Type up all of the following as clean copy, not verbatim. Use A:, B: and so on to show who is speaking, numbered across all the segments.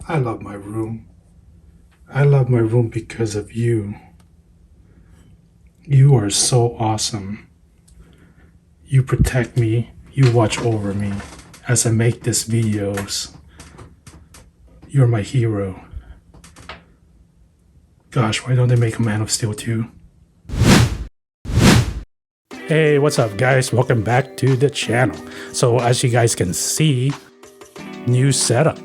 A: I love my room. I love my room because of you. You are so awesome. You protect me. You watch over me as I make these videos. You're my hero. Gosh, why don't they make a Man of Steel 2? Hey, what's up guys? Welcome back to the channel. So as you guys can see, new setup.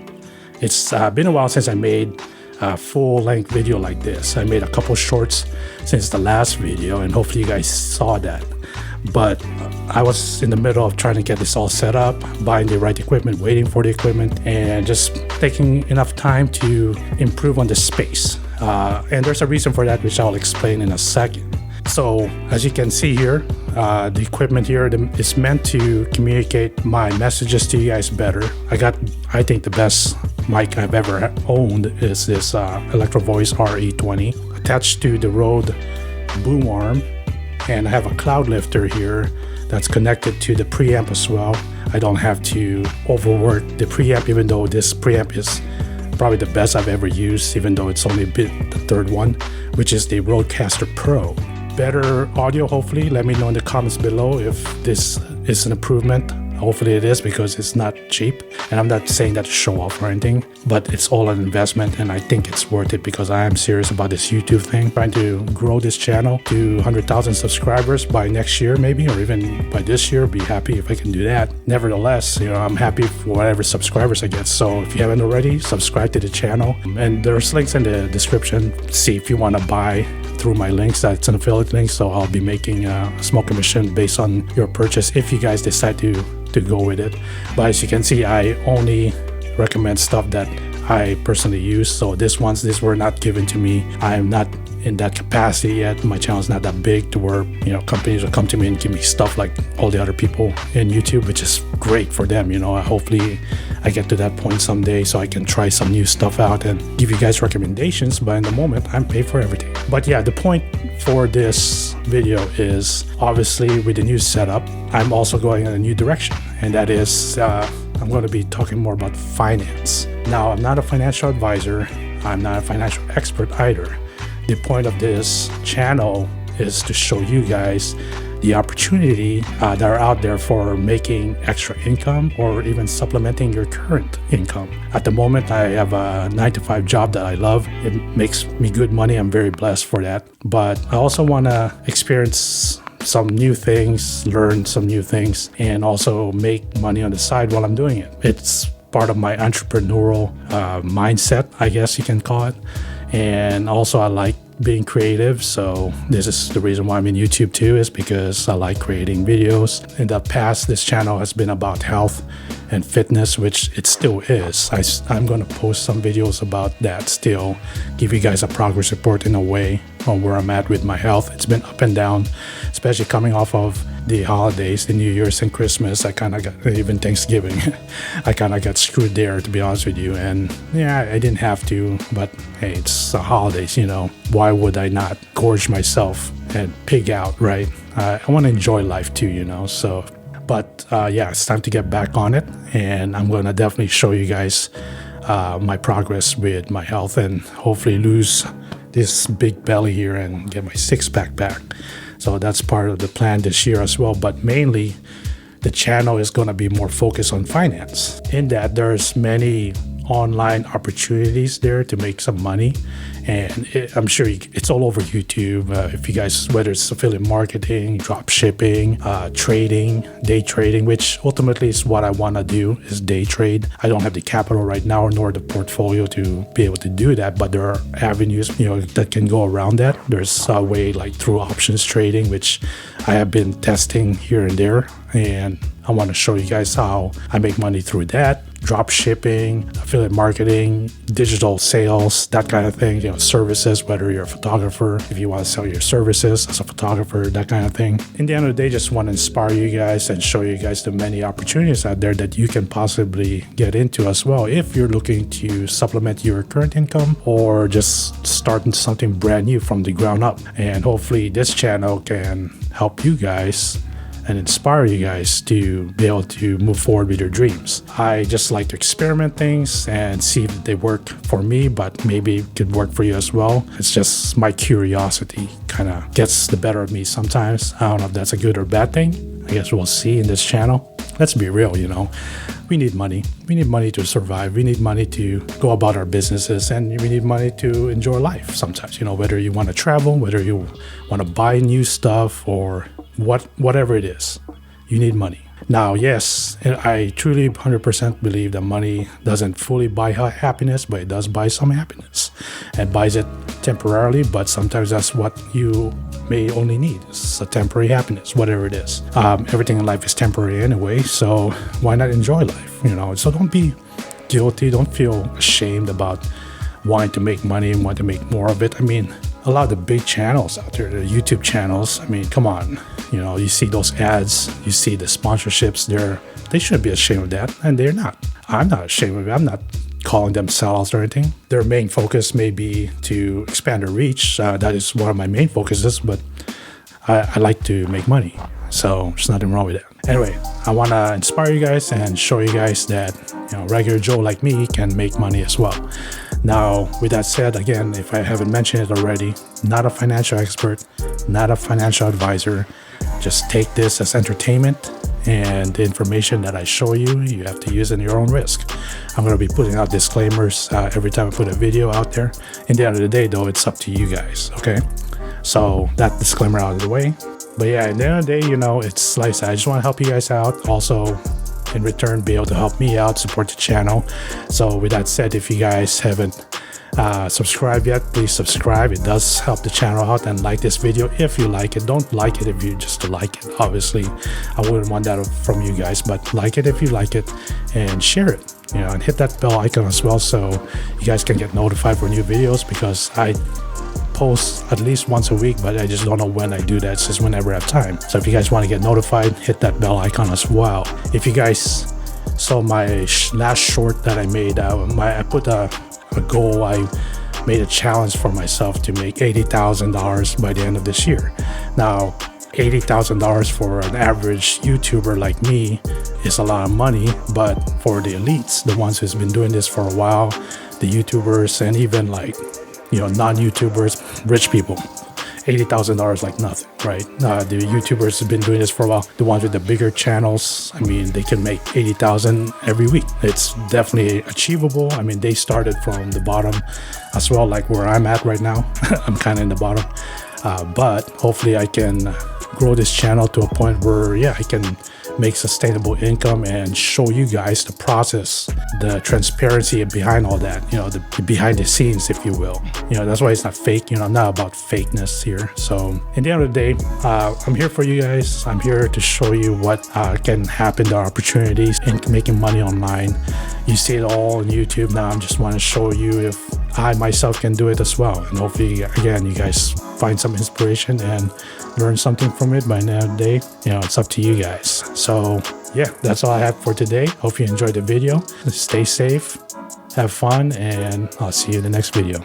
A: It's been a while since I made a full-length video like this. I made a couple shorts since the last video and hopefully you guys saw that. But I was in the middle of trying to get this all set up, buying the right equipment, waiting for the equipment, and just taking enough time to improve on the space. And there's a reason for that, which I'll explain in a second. So as you can see here, the equipment here is meant to communicate my messages to you guys better. I think the best mic I've ever owned is this Electro Voice RE20 attached to the Rode boom arm. And I have a cloud lifter here that's connected to the preamp as well. I don't have to overwork the preamp, even though this preamp is probably the best I've ever used, even though it's only the third one, which is the Rodecaster Pro. Better audio, hopefully. Let me know in the comments below if this is an improvement. Hopefully it is, because it's not cheap. And I'm not saying that to show off or anything, but it's all an investment and I think it's worth it because I am serious about this YouTube thing. Trying to grow this channel to 100,000 subscribers by next year maybe, or even by this year. Be happy if I can do that. Nevertheless, I'm happy for whatever subscribers I get. So if you haven't already, subscribe to the channel. And there's links in the description. See if you want to buy through my links. That's an affiliate link, so I'll be making a small commission based on your purchase if you guys decide to go with it. But as you can see, I only recommend stuff that I personally use. So these were not given to me. I am not in that capacity yet. My channel is not that big to where companies will come to me and give me stuff like all the other people in YouTube, which is great for them. Hopefully I get to that point someday so I can try some new stuff out and give you guys recommendations. But in the moment, I'm paid for everything. But yeah, the point for this video is obviously with the new setup, I'm also going in a new direction, and that is I'm going to be talking more about finance. Now, I'm not a financial advisor. I'm not a financial expert either. The point of this channel is to show you guys the opportunity that are out there for making extra income or even supplementing your current income. At the moment, I have a 9-to-5 job that I love. It makes me good money. I'm very blessed for that. But I also want to experience some new things, learn some new things, and also make money on the side while I'm doing it. It's part of my entrepreneurial mindset, I guess you can call it. And also I like being creative, so this is the reason why I'm in YouTube too, is because I like creating videos. In the past, this channel has been about health and fitness, which it still is. I'm going to post some videos about that still, give you guys a progress report in a way on where I'm at with my health. It's been up and down, especially coming off of the holidays, the New Year's and Christmas. I kind of got, even Thanksgiving, I kind of got screwed there, to be honest with you. And yeah, I didn't have to, but hey, it's the holidays, why would I not gorge myself and pig out, right? I want to enjoy life too, so. But yeah, it's time to get back on it, and I'm going to definitely show you guys my progress with my health and hopefully lose this big belly here and get my six-pack back. So that's part of the plan this year as well. But mainly, the channel is going to be more focused on finance. In that, there's many online opportunities there to make some money, and I'm sure it's all over YouTube. If you guys, whether it's affiliate marketing, drop shipping, trading, day trading, which ultimately is what I want to do, is day trade. I don't have the capital right now nor the portfolio to be able to do that, but there are avenues that can go around that. There's a way like through options trading, which I have been testing here and there, and I want to show you guys how I make money through that. Drop shipping, affiliate marketing, digital sales, that kind of thing, services, whether you're a photographer, if you want to sell your services as a photographer, that kind of thing. In the end of the day, just want to inspire you guys and show you guys the many opportunities out there that you can possibly get into as well if you're looking to supplement your current income or just starting something brand new from the ground up. And hopefully this channel can help you guys and inspire you guys to be able to move forward with your dreams. I just like to experiment things and see if they work for me, but maybe it could work for you as well. It's just my curiosity kind of gets the better of me sometimes. I don't know if that's a good or bad thing. I guess we'll see in this channel. Let's be real, we need money. We need money to survive. We need money to go about our businesses, and we need money to enjoy life sometimes, whether you want to travel, whether you want to buy new stuff, or whatever it is, you need money. Now, yes, I truly 100% believe that money doesn't fully buy happiness, but it does buy some happiness. It buys it temporarily, but sometimes that's what you may only need. It's a temporary happiness, whatever it is. Everything in life is temporary anyway, so why not enjoy life? So don't be guilty. Don't feel ashamed about wanting to make money and want to make more of it. A lot of the big channels out there, the YouTube channels, come on. You see those ads, you see the sponsorships there. They shouldn't be ashamed of that, and they're not. I'm not ashamed of it. I'm not calling them sellouts or anything. Their main focus may be to expand their reach. That is one of my main focuses, but I like to make money. So there's nothing wrong with that. Anyway, I want to inspire you guys and show you guys that regular Joe like me can make money as well. Now, with that said, again, if I haven't mentioned it already, not a financial expert, not a financial advisor. Just take this as entertainment, and the information that I show you, you have to use in your own risk. I'm going to be putting out disclaimers every time I put a video out there. In the end of the day, though, it's up to you guys, okay? So that disclaimer out of the way. But yeah, at the end of the day, it's like I said, I just want to help you guys out. Also, in return, be able to help me out, support the channel. So with that said, if you guys haven't subscribed yet, please subscribe. It does help the channel out, and like this video if you like it. Don't like it if you just like it. Obviously, I wouldn't want that from you guys, but like it if you like it, and share it, and hit that bell icon as well, so you guys can get notified for new videos, because I post at least once a week, but I just don't know when I do that. It's just whenever I have time. So if you guys want to get notified, hit that bell icon as well. If you guys saw my last short that I made, I put a goal. I made a challenge for myself to make $80,000 by the end of this year. Now, $80,000 for an average YouTuber like me is a lot of money, but for the elites, the ones who's been doing this for a while, the YouTubers, and even like non-YouTubers, rich people, $80,000 like nothing, right? The YouTubers have been doing this for a while. The ones with the bigger channels, they can make $80,000 every week. It's definitely achievable. They started from the bottom as well, like where I'm at right now. I'm kind of in the bottom, but hopefully I can grow this channel to a point where, I can make sustainable income and show you guys the process, the transparency behind all that, the behind the scenes, if you will. That's why it's not fake. I'm not about fakeness here. So in the end of the day, I'm here for you guys. I'm here to show you what can happen, the opportunities in making money online. You see it all on YouTube now. I just want to show you if I myself can do it as well. And hopefully, again, you guys find some inspiration and learn something from it. By the end of the day, it's up to you guys. So yeah, that's all I have for today. Hope you enjoyed the video. Stay safe, have fun, and I'll see you in the next video.